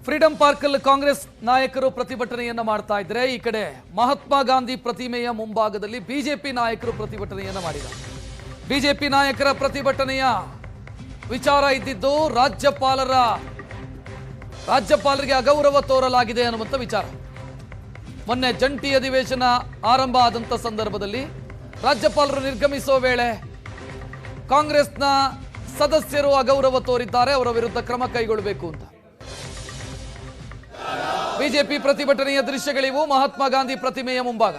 Freedom park ಅಲ್ಲಿ ಕಾಂಗ್ರೆಸ್ ನಾಯಕರು ಪ್ರತಿಭಟನೆಯನ್ನ ಮಾಡ್ತಾ ಇದ್ದಾರೆ. ಈ ಕಡೆ ಮಹಾತ್ಮ ಗಾಂಧಿ ಪ್ರತಿಮೆಯ ಮುಂಭಾಗದಲ್ಲಿ ಬಿಜೆಪಿ ನಾಯಕರು ಪ್ರತಿಭಟನೆಯನ್ನ ಮಾಡಿದ್ದಾರೆ. ಬಿಜೆಪಿ ನಾಯಕರ ಪ್ರತಿಭಟನೆಯ ವಿಚಾರ ಇದ್ದಿದ್ದು ರಾಜ್ಯಪಾಲರಿಗೆ ಅಗೌರವ ತೋರಲಾಗಿದೆ ಅನ್ನುವಂಥ ವಿಚಾರ. ಮೊನ್ನೆ ಜಂಟಿ ಅಧಿವೇಶನ ಆರಂಭ ಆದಂತ ಸಂದರ್ಭದಲ್ಲಿ ರಾಜ್ಯಪಾಲರು ನಿರ್ಗಮಿಸುವ ವೇಳೆ ಕಾಂಗ್ರೆಸ್ನ ಸದಸ್ಯರು ಅಗೌರವ ತೋರಿದ್ದಾರೆ, ಅವರ ವಿರುದ್ಧ ಕ್ರಮ ಕೈಗೊಳ್ಳಬೇಕು ಅಂತ. ಬಿಜೆಪಿ ಪ್ರತಿಭಟನೆಯ ದೃಶ್ಯಗಳಿವು. ಮಹಾತ್ಮ ಗಾಂಧಿ ಪ್ರತಿಮೆಯ ಮುಂಭಾಗ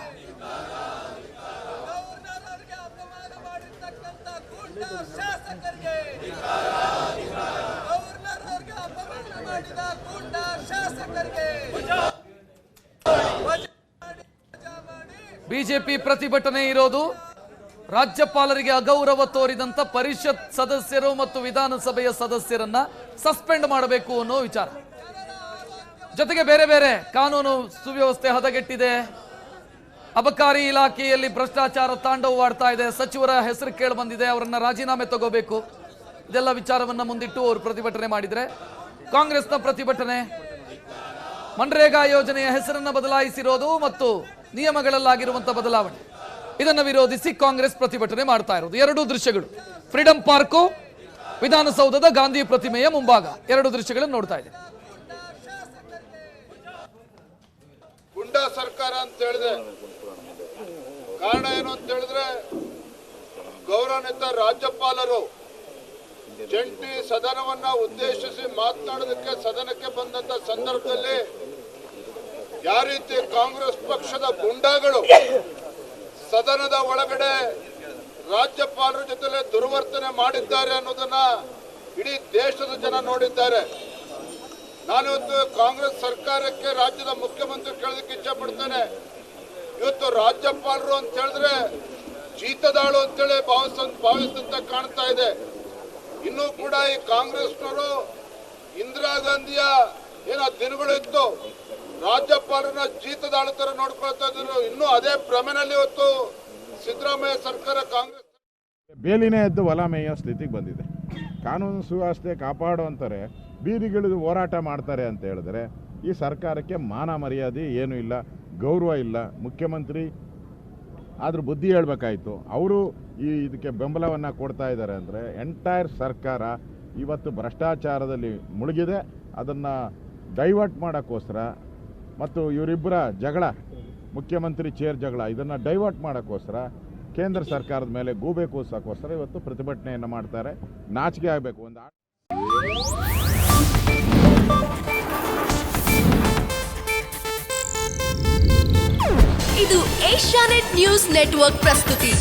ಬಿಜೆಪಿ ಪ್ರತಿಭಟನೆ ಇರೋದು ರಾಜ್ಯಪಾಲರಿಗೆ ಅಗೌರವ ತೋರಿದಂತ ಪರಿಷತ್ ಸದಸ್ಯರು ಮತ್ತು ವಿಧಾನಸಭೆಯ ಸದಸ್ಯರನ್ನ ಸಸ್ಪೆಂಡ್ ಮಾಡಬೇಕು ಅನ್ನೋ ವಿಚಾರ. ಜೊತೆಗೆ ಬೇರೆ ಬೇರೆ ಕಾನೂನು ಸುವ್ಯವಸ್ಥೆ ಹದಗೆಟ್ಟಿದೆ, ಅಬಕಾರಿ ಇಲಾಖೆಯಲ್ಲಿ ಭ್ರಷ್ಟಾಚಾರ ತಾಂಡವವಾಡ್ತಾ ಇದೆ, ಸಚಿವರ ಹೆಸರು ಕೇಳಿ ಬಂದಿದೆ, ಅವರನ್ನ ರಾಜೀನಾಮೆ ತಗೋಬೇಕು, ಇದೆಲ್ಲ ವಿಚಾರವನ್ನ ಮುಂದಿಟ್ಟು ಅವರು ಪ್ರತಿಭಟನೆ ಮಾಡಿದ್ರೆ. ಕಾಂಗ್ರೆಸ್ನ ಪ್ರತಿಭಟನೆ ಮನ್ರೇಗಾ ಯೋಜನೆಯ ಹೆಸರನ್ನ ಬದಲಾಯಿಸಿರೋದು ಮತ್ತು ನಿಯಮಗಳಲ್ಲಾಗಿರುವಂತಹ ಬದಲಾವಣೆ, ಇದನ್ನು ವಿರೋಧಿಸಿ ಕಾಂಗ್ರೆಸ್ ಪ್ರತಿಭಟನೆ ಮಾಡ್ತಾ ಇರೋದು. ಎರಡೂ ದೃಶ್ಯಗಳು, ಫ್ರೀಡಂ ಪಾರ್ಕು, ವಿಧಾನಸೌಧದ ಗಾಂಧಿ ಪ್ರತಿಮೆಯ ಮುಂಭಾಗ, ಎರಡು ದೃಶ್ಯಗಳನ್ನು ನೋಡ್ತಾ ಇದೆ. ಗುಂಡಾ ಸರ್ಕಾರ ಅಂತ ಹೇಳಿದೆ. ಕಾರಣ ಏನು ಅಂತ ಹೇಳಿದ್ರೆ, ಗೌರವಾನ್ವಿತ ರಾಜ್ಯಪಾಲರು ಜಂಟಿ ಸದನವನ್ನ ಉದ್ದೇಶಿಸಿ ಮಾತನಾಡೋದಕ್ಕೆ ಸದನಕ್ಕೆ ಬಂದಂತ ಸಂದರ್ಭದಲ್ಲಿ ಯಾವ ರೀತಿ ಕಾಂಗ್ರೆಸ್ ಪಕ್ಷದ ಗುಂಡಾಗಳು ಸದನದ ಒಳಗಡೆ ರಾಜ್ಯಪಾಲರ ಜೊತೆ ದುರ್ವರ್ತನೆ ಮಾಡಿದ್ದಾರೆ ಅನ್ನೋದನ್ನ ಇಡೀ ದೇಶದ ಜನ ನೋಡಿದ್ದಾರೆ. ನಾನಿವತ್ತು ಕಾಂಗ್ರೆಸ್ ಸರ್ಕಾರಕ್ಕೆ ರಾಜ್ಯದ ಮುಖ್ಯಮಂತ್ರಿ ಕೇಳೋದಕ್ಕೆ ಇಚ್ಛೆ ಪಡ್ತೇನೆ. ಇವತ್ತು ರಾಜ್ಯಪಾಲರು ಅಂತ ಹೇಳಿದ್ರೆ ಜೀತದಾಳು ಅಂತೇಳಿ ಭಾವಿಸಿದಂತ ಕಾಣ್ತಾ ಇದೆ. ಇನ್ನೂ ಕೂಡ ಈ ಕಾಂಗ್ರೆಸ್ನವರು ಇಂದಿರಾ ಗಾಂಧಿಯ ದಿನಗಳು ಇತ್ತು, ರಾಜ್ಯಪಾಲರನ್ನ ಜೀತದಾಳು ತರ ನೋಡ್ಕೊಳ್ತಾ ಇದ್ರು. ಇನ್ನೂ ಅದೇ ಭ್ರಮೆನಲ್ಲಿ ಇವತ್ತು ಸಿದ್ದರಾಮಯ್ಯ ಸರ್ಕಾರ ಕಾಂಗ್ರೆಸ್ ಬೇಲಿನೇ ಎದ್ದು ಹೊಲ ಮೇಯೋ ಸ್ಥಿತಿಗೆ ಬಂದಿದೆ. ಕಾನೂನು ಸುವ್ಯವಸ್ಥೆ ಕಾಪಾಡುವಂತಾರೆ, ಬೀದಿಗಿಳಿದು ಹೋರಾಟ ಮಾಡ್ತಾರೆ ಅಂತ ಹೇಳಿದ್ರೆ ಈ ಸರ್ಕಾರಕ್ಕೆ ಮಾನ ಮರ್ಯಾದೆ ಏನೂ ಇಲ್ಲ, ಗೌರವ ಇಲ್ಲ. ಮುಖ್ಯಮಂತ್ರಿ ಆದರೂ ಬುದ್ಧಿ ಹೇಳಬೇಕಾಯಿತು. ಅವರು ಇದಕ್ಕೆ ಬೆಂಬಲವನ್ನು ಕೊಡ್ತಾ ಇದ್ದಾರೆ ಅಂದರೆ ಎಂಟೈರ್ ಸರ್ಕಾರ ಇವತ್ತು ಭ್ರಷ್ಟಾಚಾರದಲ್ಲಿ ಮುಳುಗಿದೆ. ಅದನ್ನು ಡೈವರ್ಟ್ ಮಾಡೋಕ್ಕೋಸ್ಕರ ಮತ್ತು ಇವರಿಬ್ಬರ ಜಗಳ, ಮುಖ್ಯಮಂತ್ರಿ ಚೇರ್ ಜಗಳ, ಇದನ್ನು ಡೈವರ್ಟ್ ಮಾಡೋಕ್ಕೋಸ್ಕರ ಕೇಂದ್ರ ಸರ್ಕಾರದ ಮೇಲೆ ಗೂಬೆ ಕೂಸೋಕ್ಕೋಸ್ಕರ ಇವತ್ತು ಪ್ರತಿಭಟನೆಯನ್ನು ಮಾಡ್ತಾರೆ. ನಾಚಿಕೆ ಆಗಬೇಕು. ಇದು ಏಷ್ಯಾನೆಟ್ ನ್ಯೂಸ್ ನೆಟ್ವರ್ಕ್ ಪ್ರಸ್ತುತಿ.